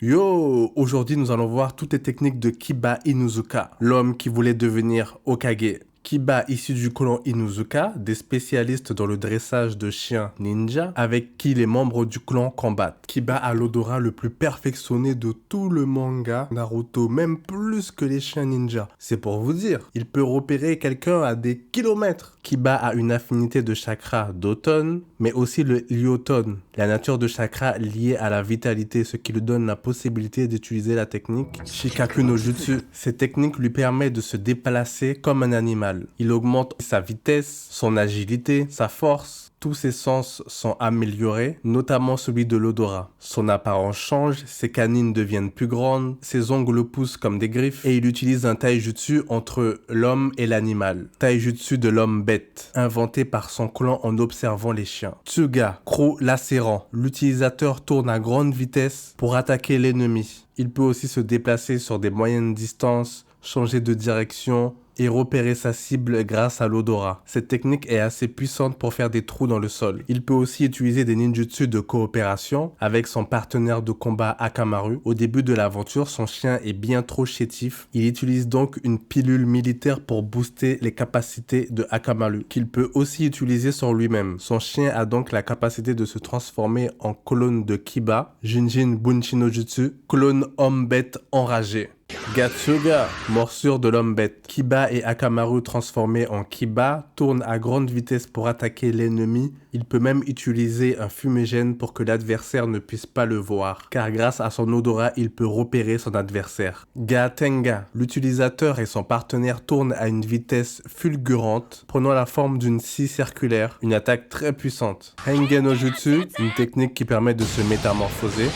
Yo, aujourd'hui nous allons voir toutes les techniques de Kiba Inuzuka, l'homme qui voulait devenir Hokage. Kiba, issu du clan Inuzuka, des spécialistes dans le dressage de chiens ninja, avec qui les membres du clan combattent. Kiba a l'odorat le plus perfectionné de tout le manga Naruto, même plus que les chiens ninja. C'est pour vous dire, il peut repérer quelqu'un à des kilomètres. Kiba a une affinité de chakra d'automne, mais aussi le lyotone, la nature de chakra liée à la vitalité, ce qui lui donne la possibilité d'utiliser la technique Shikaku no Jutsu. Cette technique lui permet de se déplacer comme un animal. Il augmente sa vitesse, son agilité, sa force. Tous ses sens sont améliorés, notamment celui de l'odorat. Son apparence change, ses canines deviennent plus grandes, ses ongles poussent comme des griffes et il utilise un taijutsu entre l'homme et l'animal. Taijutsu de l'homme bête, inventé par son clan en observant les chiens. Tsuga, croc lacérant. L'utilisateur tourne à grande vitesse pour attaquer l'ennemi. Il peut aussi se déplacer sur des moyennes distances, changer de direction et repérer sa cible grâce à l'odorat. Cette technique est assez puissante pour faire des trous dans le sol. Il peut aussi utiliser des ninjutsu de coopération avec son partenaire de combat Akamaru. Au début de l'aventure, son chien est bien trop chétif. Il utilise donc une pilule militaire pour booster les capacités de Akamaru, qu'il peut aussi utiliser sur lui-même. Son chien a donc la capacité de se transformer en clone de Kiba, Jinjin Bunshi no Jutsu, clone homme-bête enragé. Gatsuga, morsure de l'homme bête. Kiba et Akamaru transformés en Kiba tournent à grande vitesse pour attaquer l'ennemi. Il peut même utiliser un fumigène pour que l'adversaire ne puisse pas le voir, car grâce à son odorat, il peut repérer son adversaire. Gatenga, l'utilisateur et son partenaire tournent à une vitesse fulgurante, prenant la forme d'une scie circulaire, une attaque très puissante. Hengen no Jutsu, une technique qui permet de se métamorphoser.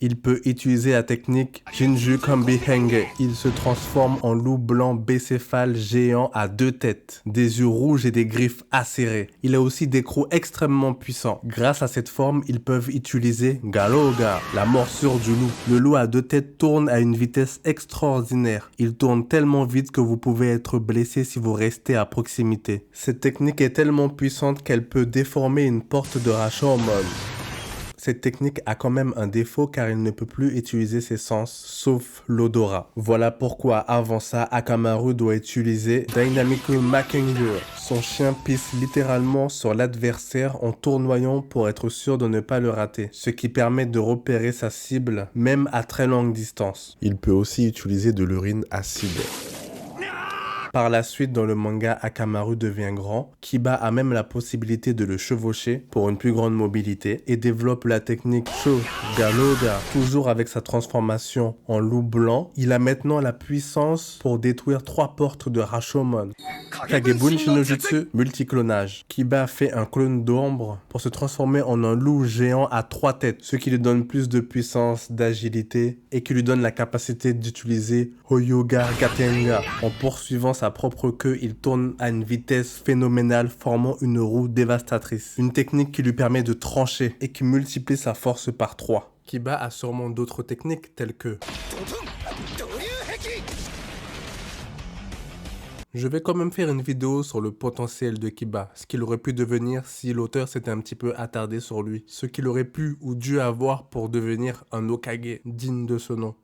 Il peut utiliser la technique Jinju Kambi Henge. Il se transforme en loup blanc bicéphale géant à deux têtes, des yeux rouges et des griffes acérées. Il a aussi des crocs extrêmement puissants. Grâce à cette forme, ils peuvent utiliser Galoga, la morsure du loup. Le loup à deux têtes tourne à une vitesse extraordinaire. Il tourne tellement vite que vous pouvez être blessé si vous restez à proximité. Cette technique est tellement puissante qu'elle peut déformer une porte de Rashomon. Cette technique a quand même un défaut car il ne peut plus utiliser ses sens, sauf l'odorat. Voilà pourquoi avant ça, Akamaru doit utiliser Dynamic Makenger. Son chien pisse littéralement sur l'adversaire en tournoyant pour être sûr de ne pas le rater, ce qui permet de repérer sa cible même à très longue distance. Il peut aussi utiliser de l'urine acide. Par la suite, dans le manga, Akamaru devient grand. Kiba a même la possibilité de le chevaucher pour une plus grande mobilité et développe la technique Shogaroga. Toujours avec sa transformation en loup blanc, il a maintenant la puissance pour détruire 3 portes de Rashomon. Kagebunshi no Jutsu, multiclonage. Kiba fait un clone d'ombre pour se transformer en un loup géant à 3 têtes, ce qui lui donne plus de puissance, d'agilité et qui lui donne la capacité d'utiliser Hoyoga Gatenga. En poursuivant sa propre queue, il tourne à une vitesse phénoménale, formant une roue dévastatrice. Une technique qui lui permet de trancher et qui multiplie sa force par 3. Kiba a sûrement d'autres techniques telles que... Je vais quand même faire une vidéo sur le potentiel de Kiba, ce qu'il aurait pu devenir si l'auteur s'était un petit peu attardé sur lui, ce qu'il aurait pu ou dû avoir pour devenir un Hokage digne de ce nom.